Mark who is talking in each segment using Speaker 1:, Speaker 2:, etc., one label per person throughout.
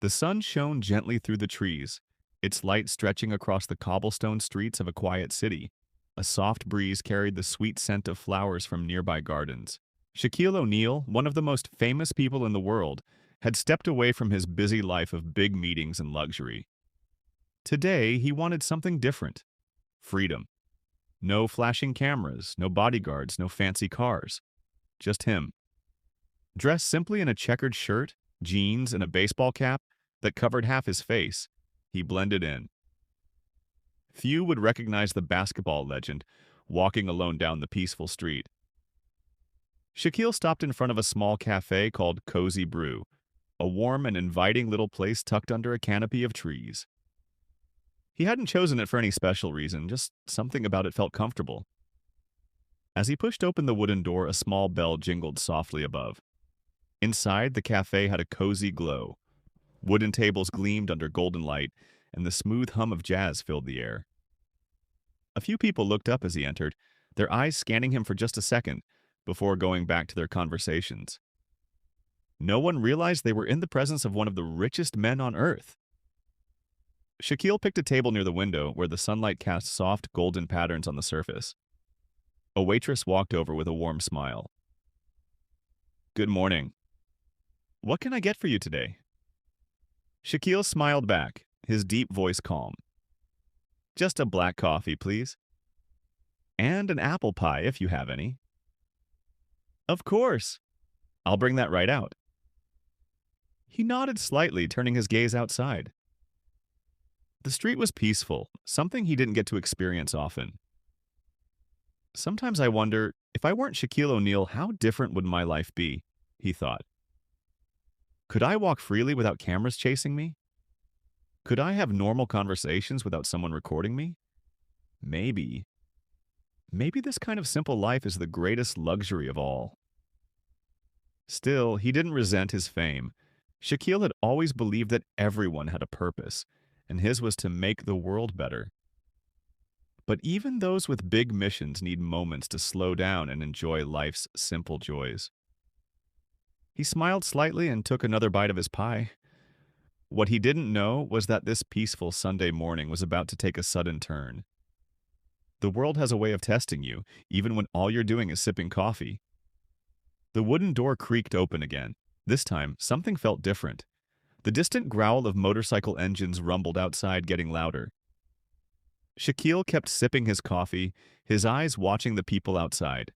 Speaker 1: The sun shone gently through the trees, its light stretching across the cobblestone streets of a quiet city. A soft breeze carried the sweet scent of flowers from nearby gardens. Shaquille O'Neal, one of the most famous people in the world, had stepped away from his busy life of big meetings and luxury. Today, he wanted something different. Freedom. No flashing cameras, no bodyguards, no fancy cars. Just him. Dressed simply in a checkered shirt, jeans, and a baseball cap that covered half his face, he blended in. Few would recognize the basketball legend walking alone down the peaceful street. Shaquille stopped in front of a small cafe called Cozy Brew, a warm and inviting little place tucked under a canopy of trees. He hadn't chosen it for any special reason, just something about it felt comfortable. As he pushed open the wooden door, a small bell jingled softly above. Inside, the cafe had a cozy glow. Wooden tables gleamed under golden light, and the smooth hum of jazz filled the air. A few people looked up as he entered, their eyes scanning him for just a second before going back to their conversations. No one realized they were in the presence of one of the richest men on earth. Shaquille picked a table near the window where the sunlight cast soft golden patterns on the surface. A waitress walked over with a warm smile. "Good morning. What can I get for you today?" Shaquille smiled back, his deep voice calm. "Just a black coffee, please. And an apple pie, if you have any." "Of course. I'll bring that right out." He nodded slightly, turning his gaze outside. The street was peaceful, something he didn't get to experience often. "Sometimes I wonder, if I weren't Shaquille O'Neal, how different would my life be?" he thought. "Could I walk freely without cameras chasing me? Could I have normal conversations without someone recording me? Maybe. Maybe this kind of simple life is the greatest luxury of all." Still, he didn't resent his fame. Shaquille had always believed that everyone had a purpose, and his was to make the world better. But even those with big missions need moments to slow down and enjoy life's simple joys. He smiled slightly and took another bite of his pie. What he didn't know was that this peaceful Sunday morning was about to take a sudden turn. The world has a way of testing you, even when all you're doing is sipping coffee. The wooden door creaked open again. This time, something felt different. The distant growl of motorcycle engines rumbled outside, getting louder. Shaquille kept sipping his coffee, his eyes watching the people outside.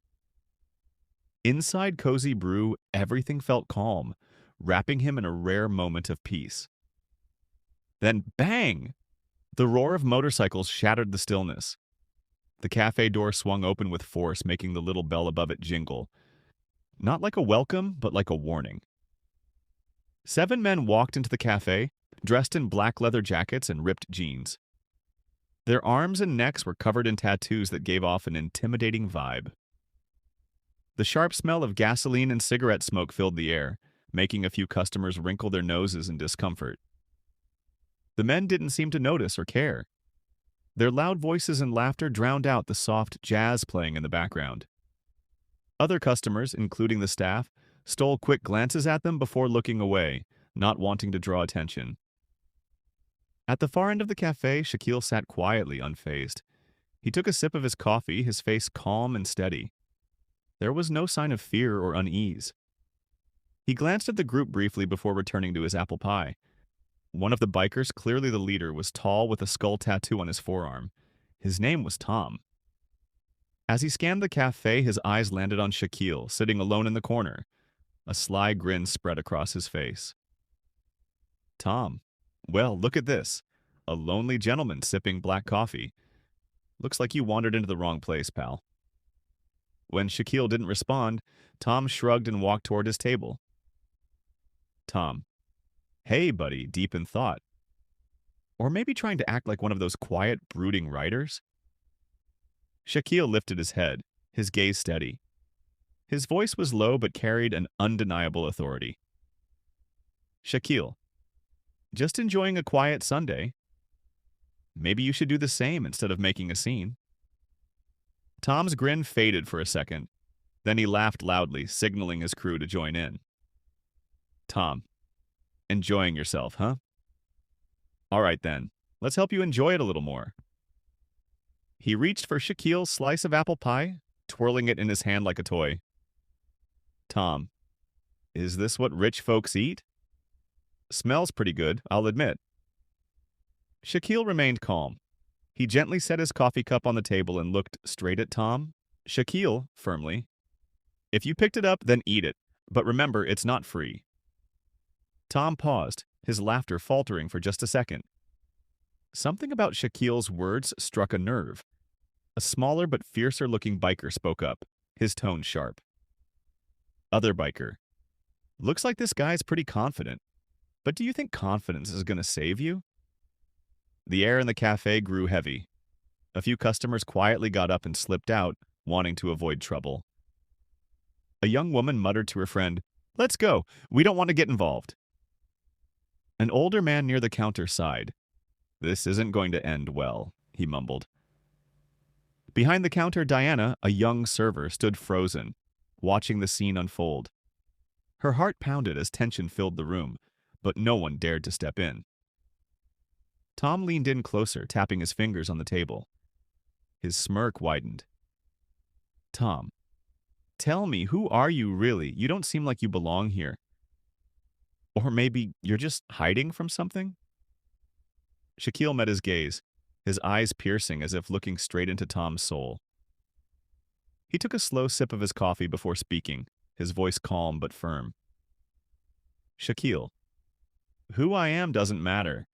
Speaker 1: Inside Cozy Brew, everything felt calm, wrapping him in a rare moment of peace. Then bang! The roar of motorcycles shattered the stillness. The cafe door swung open with force, making the little bell above it jingle. Not like a welcome, but like a warning. 7 men walked into the cafe, dressed in black leather jackets and ripped jeans. Their arms and necks were covered in tattoos that gave off an intimidating vibe. The sharp smell of gasoline and cigarette smoke filled the air, making a few customers wrinkle their noses in discomfort. The men didn't seem to notice or care. Their loud voices and laughter drowned out the soft jazz playing in the background. Other customers, including the staff, stole quick glances at them before looking away, not wanting to draw attention. At the far end of the cafe, Shaquille sat quietly, unfazed. He took a sip of his coffee, his face calm and steady. There was no sign of fear or unease. He glanced at the group briefly before returning to his apple pie. One of the bikers, clearly the leader, was tall with a skull tattoo on his forearm. His name was Tom. As he scanned the cafe, his eyes landed on Shaquille, sitting alone in the corner. A sly grin spread across his face. "Tom, well, look at this. A lonely gentleman sipping black coffee. Looks like you wandered into the wrong place, pal." When Shaquille didn't respond, Tom shrugged and walked toward his table. Tom. "Hey, buddy," deep in thought. Or maybe trying to act like one of those quiet, brooding writers? Shaquille lifted his head, his gaze steady. His voice was low but carried an undeniable authority. "Shaquille, just enjoying a quiet Sunday. Maybe you should do the same instead of making a scene." Tom's grin faded for a second. Then he laughed loudly, signaling his crew to join in. "Tom, Enjoying yourself, huh? All right then. Let's help you enjoy it a little more. He reached for Shaquille's slice of apple pie, twirling it in his hand like a toy. Tom, is this what rich folks eat? Smells pretty good, I'll admit. Shaquille remained calm. He gently set his coffee cup on the table and looked straight at Tom. Shaquille, firmly, if you picked it up, then eat it. But remember, it's not free. Tom paused, his laughter faltering for just a second. Something about Shaquille's words struck a nerve. A smaller but fiercer-looking biker spoke up, his tone sharp. Other biker. Looks like this guy's pretty confident. But do you think confidence is going to save you? The air in the cafe grew heavy. A few customers quietly got up and slipped out, wanting to avoid trouble. A young woman muttered to her friend, "Let's go. We don't want to get involved." An older man near the counter sighed. "This isn't going to end well," he mumbled. Behind the counter, Diana, a young server, stood frozen, watching the scene unfold. Her heart pounded as tension filled the room, but no one dared to step in. Tom leaned in closer, tapping his fingers on the table. His smirk widened. "Tom, tell me, who are you really? You don't seem like you belong here. Or maybe you're just hiding from something?" Shaquille met his gaze, his eyes piercing as if looking straight into Tom's soul. He took a slow sip of his coffee before speaking, his voice calm but firm. "Shaquille, who I am doesn't matter.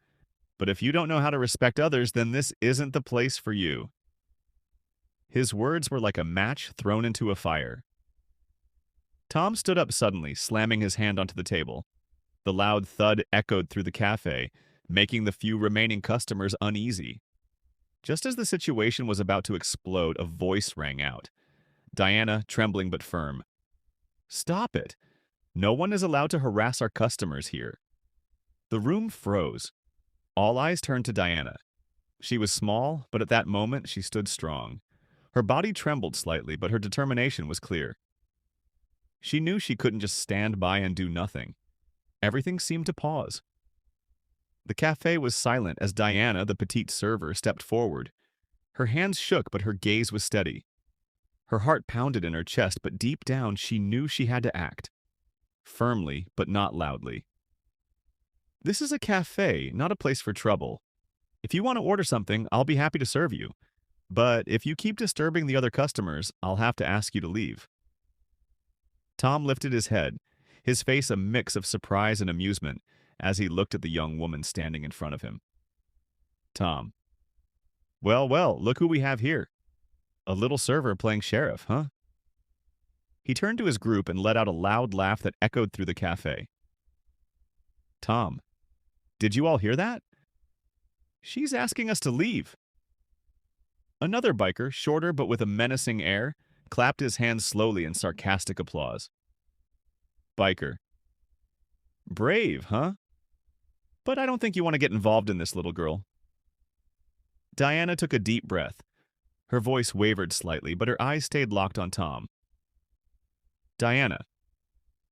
Speaker 1: But if you don't know how to respect others, then this isn't the place for you." His words were like a match thrown into a fire. Tom stood up suddenly, slamming his hand onto the table. The loud thud echoed through the cafe, making the few remaining customers uneasy. Just as the situation was about to explode, a voice rang out. Diana, trembling but firm. "Stop it! No one is allowed to harass our customers here." The room froze. All eyes turned to Diana. She was small, but at that moment she stood strong. Her body trembled slightly, but her determination was clear. She knew she couldn't just stand by and do nothing. Everything seemed to pause. The cafe was silent as Diana, the petite server, stepped forward. Her hands shook, but her gaze was steady. Her heart pounded in her chest, but deep down she knew she had to act. Firmly, but not loudly. "This is a cafe, not a place for trouble. If you want to order something, I'll be happy to serve you. But if you keep disturbing the other customers, I'll have to ask you to leave." Tom lifted his head, his face a mix of surprise and amusement, as he looked at the young woman standing in front of him. Tom. "Well, well, look who we have here. A little server playing sheriff, huh?" He turned to his group and let out a loud laugh that echoed through the cafe. "Tom, did you all hear that? She's asking us to leave." Another biker, shorter but with a menacing air, clapped his hands slowly in sarcastic applause. Biker. "Brave, huh? But I don't think you want to get involved in this, little girl." Diana took a deep breath. Her voice wavered slightly, but her eyes stayed locked on Tom. "Diana,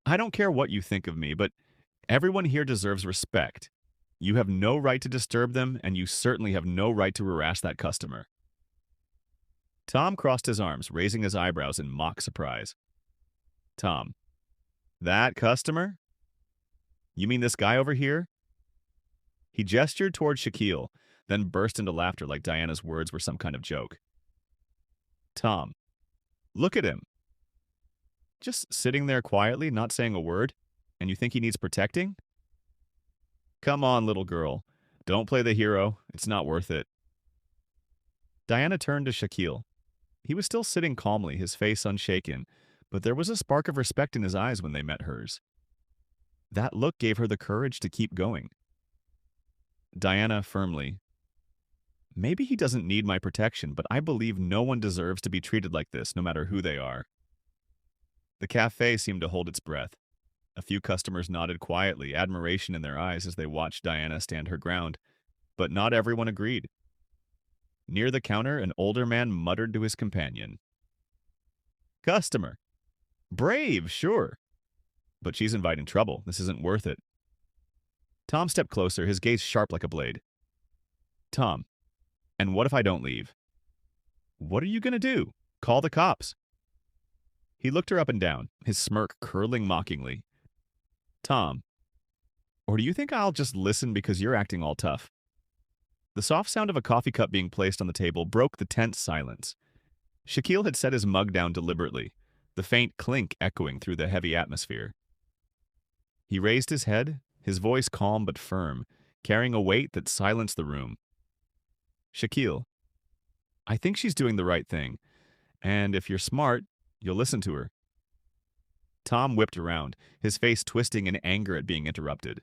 Speaker 1: I don't care what you think of me, but everyone here deserves respect. You have no right to disturb them, and you certainly have no right to harass that customer." Tom crossed his arms, raising his eyebrows in mock surprise. Tom. "That customer? You mean this guy over here?" He gestured toward Shaquille, then burst into laughter like Diana's words were some kind of joke. Tom. "Look at him. Just sitting there quietly, not saying a word, and you think he needs protecting? Come on, little girl. Don't play the hero. It's not worth it." Diana turned to Shaquille. He was still sitting calmly, his face unshaken, but there was a spark of respect in his eyes when they met hers. That look gave her the courage to keep going. Diana firmly. "Maybe he doesn't need my protection, but I believe no one deserves to be treated like this, no matter who they are." The cafe seemed to hold its breath. A few customers nodded quietly, admiration in their eyes as they watched Diana stand her ground, but not everyone agreed. Near the counter, an older man muttered to his companion. "Customer. Brave, sure. But she's inviting trouble. This isn't worth it." Tom stepped closer, his gaze sharp like a blade. Tom, and what if I don't leave? What are you gonna do? Call the cops. He looked her up and down, his smirk curling mockingly. Tom, or do you think I'll just listen because you're acting all tough? The soft sound of a coffee cup being placed on the table broke the tense silence. Shaquille had set his mug down deliberately, the faint clink echoing through the heavy atmosphere. He raised his head, his voice calm but firm, carrying a weight that silenced the room. Shaquille, I think she's doing the right thing, and if you're smart, you'll listen to her. Tom whipped around, his face twisting in anger at being interrupted.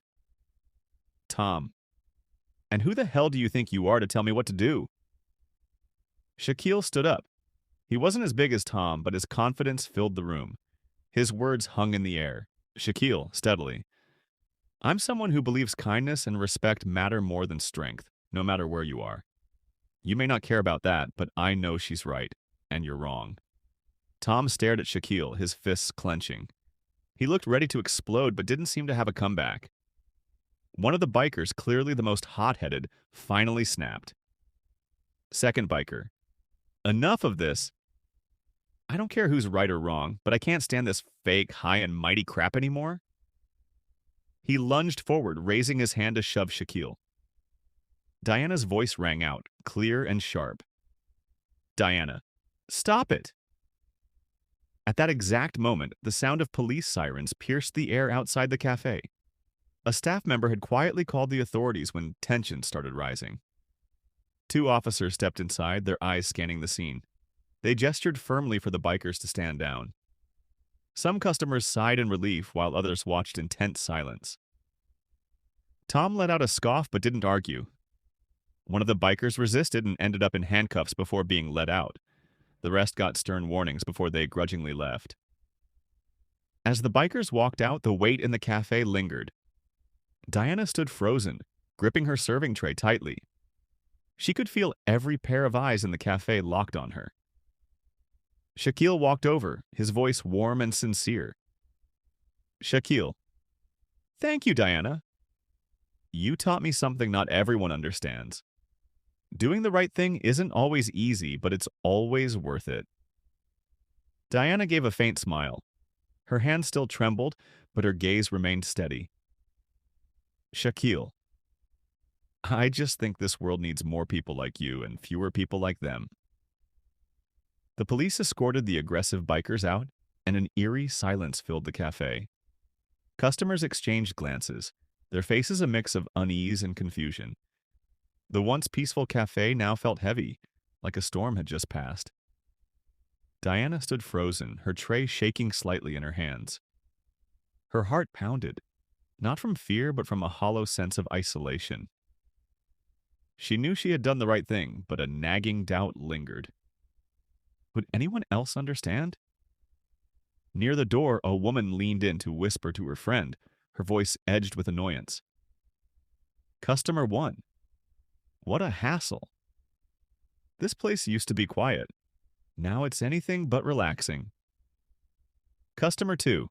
Speaker 1: Tom, and who the hell do you think you are to tell me what to do? Shaquille stood up. He wasn't as big as Tom, but his confidence filled the room. His words hung in the air. Shaquille, steadily. I'm someone who believes kindness and respect matter more than strength, no matter where you are. You may not care about that, but I know she's right, and you're wrong. Tom stared at Shaquille, his fists clenching. He looked ready to explode, but didn't seem to have a comeback. One of the bikers, clearly the most hot-headed, finally snapped. Second biker. Enough of this. I don't care who's right or wrong, but I can't stand this fake, high and mighty crap anymore. He lunged forward, raising his hand to shove Shaquille. Diana's voice rang out, clear and sharp. Diana, stop it! At that exact moment, the sound of police sirens pierced the air outside the cafe. A staff member had quietly called the authorities when tension started rising. Two officers stepped inside, their eyes scanning the scene. They gestured firmly for the bikers to stand down. Some customers sighed in relief while others watched in tense silence. Tom let out a scoff but didn't argue. One of the bikers resisted and ended up in handcuffs before being let out. The rest got stern warnings before they grudgingly left. As the bikers walked out, the wait in the cafe lingered. Diana stood frozen, gripping her serving tray tightly. She could feel every pair of eyes in the cafe locked on her. Shaquille walked over, his voice warm and sincere. Shaquille. Thank you, Diana. You taught me something not everyone understands. Doing the right thing isn't always easy, but it's always worth it. Diana gave a faint smile. Her hand still trembled, but her gaze remained steady. Shaquille. I just think this world needs more people like you and fewer people like them. The police escorted the aggressive bikers out, and an eerie silence filled the cafe. Customers exchanged glances, their faces a mix of unease and confusion. The once peaceful cafe now felt heavy, like a storm had just passed. Diana stood frozen, her tray shaking slightly in her hands. Her heart pounded, not from fear but from a hollow sense of isolation. She knew she had done the right thing, but a nagging doubt lingered. Would anyone else understand? Near the door, a woman leaned in to whisper to her friend, her voice edged with annoyance. Customer 1. What a hassle. This place used to be quiet. Now it's anything but relaxing. Customer 2.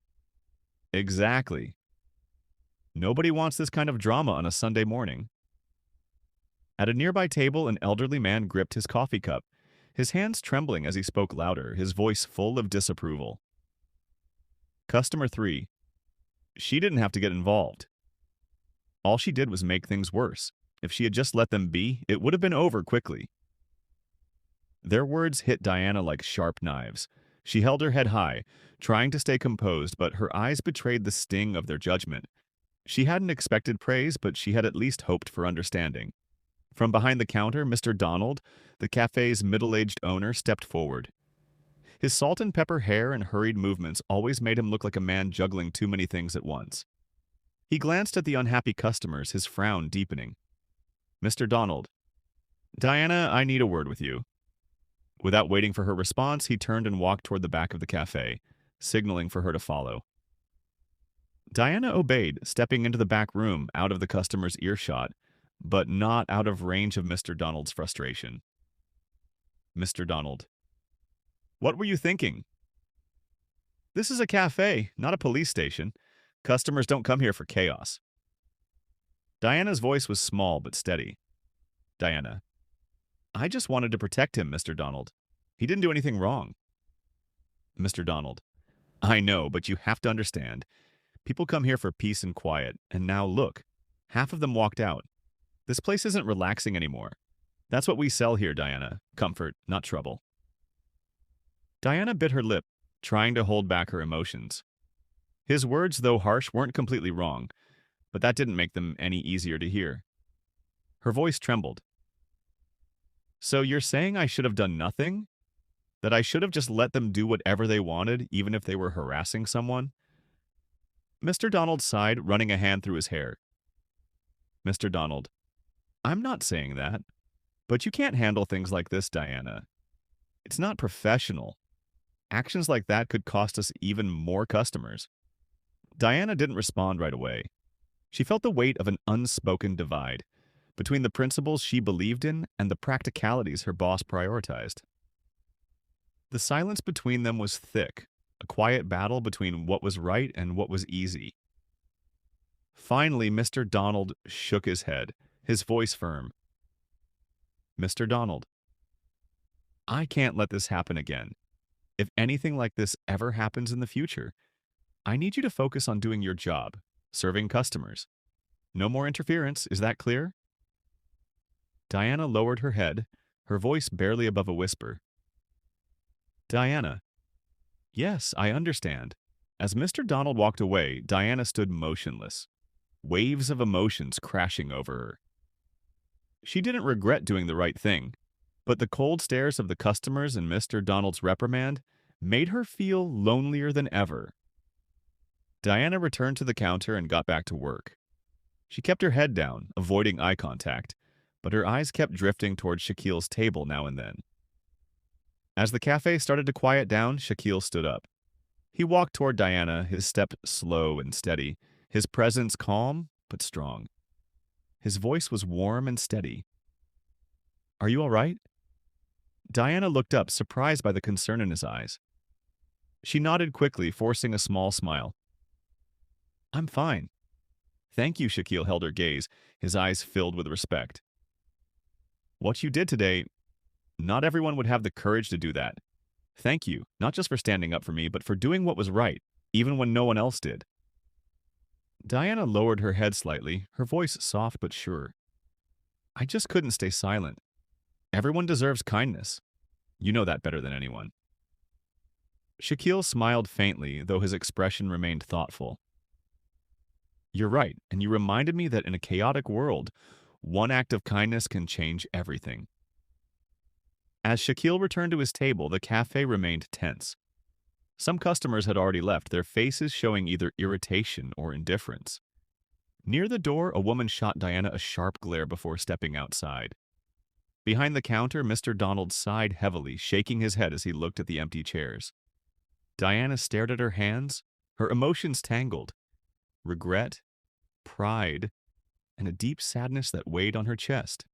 Speaker 1: Exactly. Nobody wants this kind of drama on a Sunday morning. At a nearby table, an elderly man gripped his coffee cup, his hands trembling as he spoke louder, his voice full of disapproval. Customer 3. She didn't have to get involved. All she did was make things worse. If she had just let them be, it would have been over quickly. Their words hit Diana like sharp knives. She held her head high, trying to stay composed, but her eyes betrayed the sting of their judgment. She hadn't expected praise, but she had at least hoped for understanding. From behind the counter, Mr. Donald, the cafe's middle-aged owner, stepped forward. His salt and pepper hair and hurried movements always made him look like a man juggling too many things at once. He glanced at the unhappy customers, his frown deepening. Mr. Donald. Diana, I need a word with you. Without waiting for her response, he turned and walked toward the back of the cafe, signaling for her to follow. Diana obeyed, stepping into the back room, out of the customer's earshot, but not out of range of Mr. Donald's frustration. Mr. Donald. What were you thinking? This is a cafe, not a police station. Customers don't come here for chaos. Diana's voice was small but steady. Diana, I just wanted to protect him, Mr. Donald. He didn't do anything wrong. Mr. Donald, I know, but you have to understand. People come here for peace and quiet, and now look. Half of them walked out. This place isn't relaxing anymore. That's what we sell here, Diana. Comfort, not trouble. Diana bit her lip, trying to hold back her emotions. His words, though harsh, weren't completely wrong, but that didn't make them any easier to hear. Her voice trembled. So you're saying I should have done nothing? That I should have just let them do whatever they wanted, even if they were harassing someone? Mr. Donald sighed, running a hand through his hair. Mr. Donald, I'm not saying that, but you can't handle things like this, Diana. It's not professional. Actions like that could cost us even more customers. Diana didn't respond right away. She felt the weight of an unspoken divide between the principles she believed in and the practicalities her boss prioritized. The silence between them was thick, a quiet battle between what was right and what was easy. Finally, Mr. Donald shook his head, his voice firm. Mr. Donald, I can't let this happen again. If anything like this ever happens in the future, I need you to focus on doing your job, serving customers. No more interference, is that clear? Diana lowered her head, her voice barely above a whisper. Diana. Yes, I understand. As Mr. Donald walked away, Diana stood motionless, waves of emotions crashing over her. She didn't regret doing the right thing, but the cold stares of the customers and Mr. Donald's reprimand made her feel lonelier than ever. Diana returned to the counter and got back to work. She kept her head down, avoiding eye contact, but her eyes kept drifting toward Shaquille's table now and then. As the cafe started to quiet down, Shaquille stood up. He walked toward Diana, his step slow and steady, his presence calm but strong. His voice was warm and steady. Are you all right? Diana looked up, surprised by the concern in his eyes. She nodded quickly, forcing a small smile. I'm fine. Thank you, Shaquille held her gaze, his eyes filled with respect. What you did today, not everyone would have the courage to do that. Thank you, not just for standing up for me, but for doing what was right, even when no one else did. Diana lowered her head slightly, her voice soft but sure. I just couldn't stay silent. Everyone deserves kindness. You know that better than anyone. Shaquille smiled faintly, though his expression remained thoughtful. You're right, and you reminded me that in a chaotic world, one act of kindness can change everything. As Shaquille returned to his table, the cafe remained tense. Some customers had already left, their faces showing either irritation or indifference. Near the door, a woman shot Diana a sharp glare before stepping outside. Behind the counter, Mr. Donald sighed heavily, shaking his head as he looked at the empty chairs. Diana stared at her hands, her emotions tangled. Regret, pride, and a deep sadness that weighed on her chest.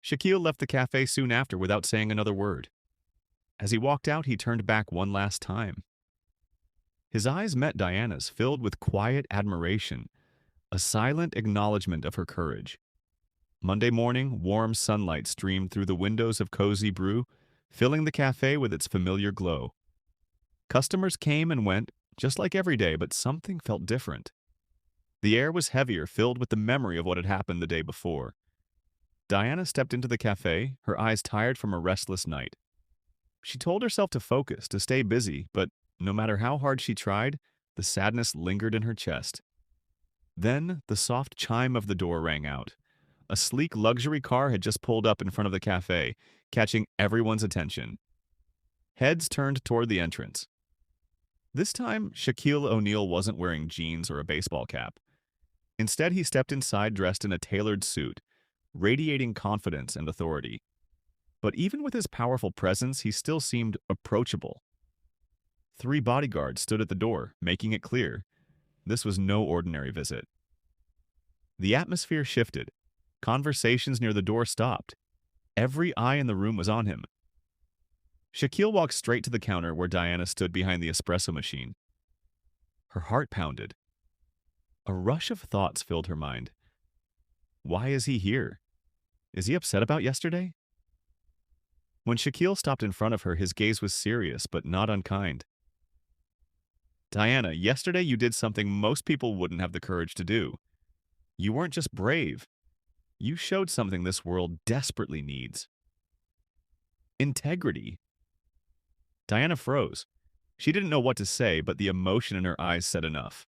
Speaker 1: Shaquille left the cafe soon after without saying another word. As he walked out, he turned back one last time. His eyes met Diana's, filled with quiet admiration, a silent acknowledgement of her courage. Monday morning, warm sunlight streamed through the windows of Cozy Brew, filling the cafe with its familiar glow. Customers came and went, just like every day, but something felt different. The air was heavier, filled with the memory of what had happened the day before. Diana stepped into the cafe, her eyes tired from a restless night. She told herself to focus, to stay busy, but no matter how hard she tried, the sadness lingered in her chest. Then the soft chime of the door rang out. A sleek luxury car had just pulled up in front of the cafe, catching everyone's attention. Heads turned toward the entrance. This time, Shaquille O'Neal wasn't wearing jeans or a baseball cap. Instead, he stepped inside dressed in a tailored suit, radiating confidence and authority. But even with his powerful presence, he still seemed approachable. 3 bodyguards stood at the door, making it clear this was no ordinary visit. The atmosphere shifted. Conversations near the door stopped. Every eye in the room was on him. Shaquille walked straight to the counter where Diana stood behind the espresso machine. Her heart pounded. A rush of thoughts filled her mind. Why is he here? Is he upset about yesterday? When Shaquille stopped in front of her, his gaze was serious but not unkind. Diana, yesterday you did something most people wouldn't have the courage to do. You weren't just brave. You showed something this world desperately needs. Integrity. Diana froze. She didn't know what to say, but the emotion in her eyes said enough.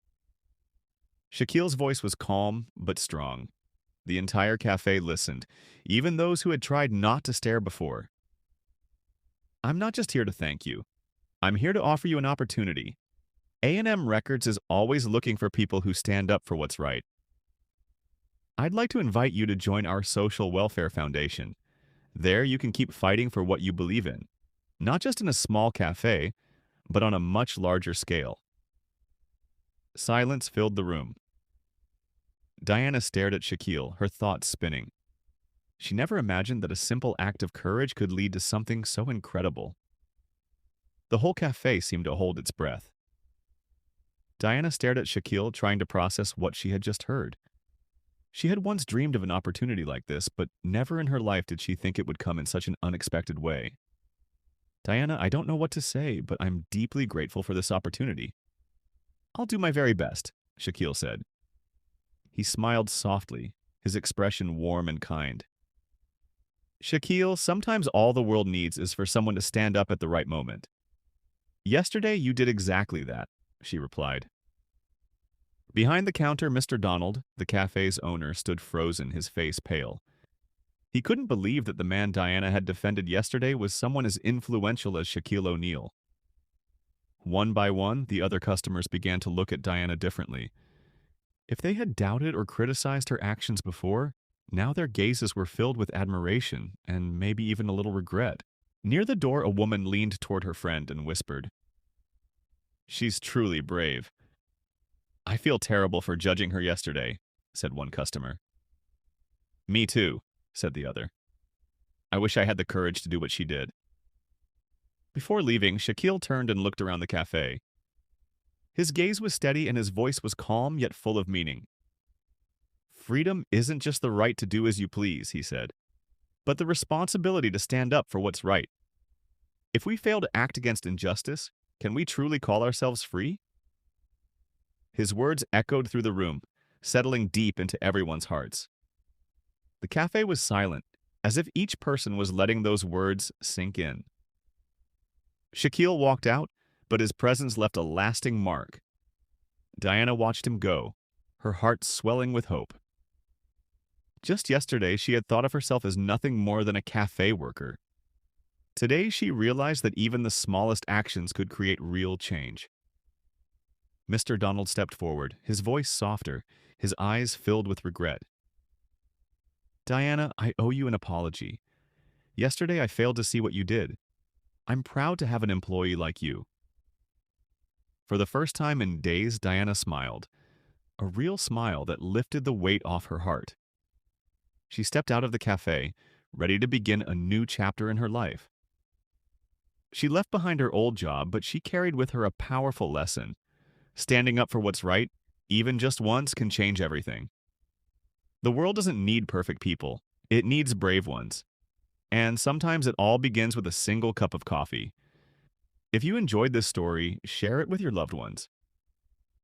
Speaker 1: Shaquille's voice was calm but strong. The entire cafe listened, even those who had tried not to stare before. I'm not just here to thank you. I'm here to offer you an opportunity. A&M Records is always looking for people who stand up for what's right. I'd like to invite you to join our Social Welfare Foundation. There you can keep fighting for what you believe in, not just in a small cafe, but on a much larger scale. Silence filled the room. Diana stared at Shaquille, her thoughts spinning. She never imagined that a simple act of courage could lead to something so incredible. The whole cafe seemed to hold its breath. Diana stared at Shaquille, trying to process what she had just heard. She had once dreamed of an opportunity like this, but never in her life did she think it would come in such an unexpected way. Diana, I don't know what to say, but I'm deeply grateful for this opportunity. I'll do my very best, Shaquille said. He smiled softly, his expression warm and kind. Shaquille, sometimes all the world needs is for someone to stand up at the right moment. Yesterday you did exactly that, she replied. Behind the counter, Mr. Donald, the cafe's owner, stood frozen, his face pale. He couldn't believe that the man Diana had defended yesterday was someone as influential as Shaquille O'Neal. One by one, the other customers began to look at Diana differently. If they had doubted or criticized her actions before, now their gazes were filled with admiration and maybe even a little regret. Near the door, a woman leaned toward her friend and whispered, "She's truly brave." "I feel terrible for judging her yesterday," said one customer. "Me too," said the other. "I wish I had the courage to do what she did." Before leaving, Shaquille turned and looked around the cafe. His gaze was steady and his voice was calm yet full of meaning. "Freedom isn't just the right to do as you please," he said, "but the responsibility to stand up for what's right. If we fail to act against injustice, can we truly call ourselves free?" His words echoed through the room, settling deep into everyone's hearts. The cafe was silent, as if each person was letting those words sink in. Shaquille walked out, but his presence left a lasting mark. Diana watched him go, her heart swelling with hope. Just yesterday, she had thought of herself as nothing more than a cafe worker. Today, she realized that even the smallest actions could create real change. Mr. Donald stepped forward, his voice softer, his eyes filled with regret. "Diana, I owe you an apology. Yesterday, I failed to see what you did. I'm proud to have an employee like you." For the first time in days, Diana smiled, a real smile that lifted the weight off her heart. She stepped out of the cafe, ready to begin a new chapter in her life. She left behind her old job, but she carried with her a powerful lesson. Standing up for what's right, even just once, can change everything. The world doesn't need perfect people. It needs brave ones. And sometimes it all begins with a single cup of coffee. If you enjoyed this story, share it with your loved ones.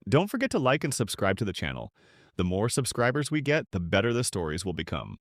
Speaker 1: Don't forget to like and subscribe to the channel. The more subscribers we get, the better the stories will become.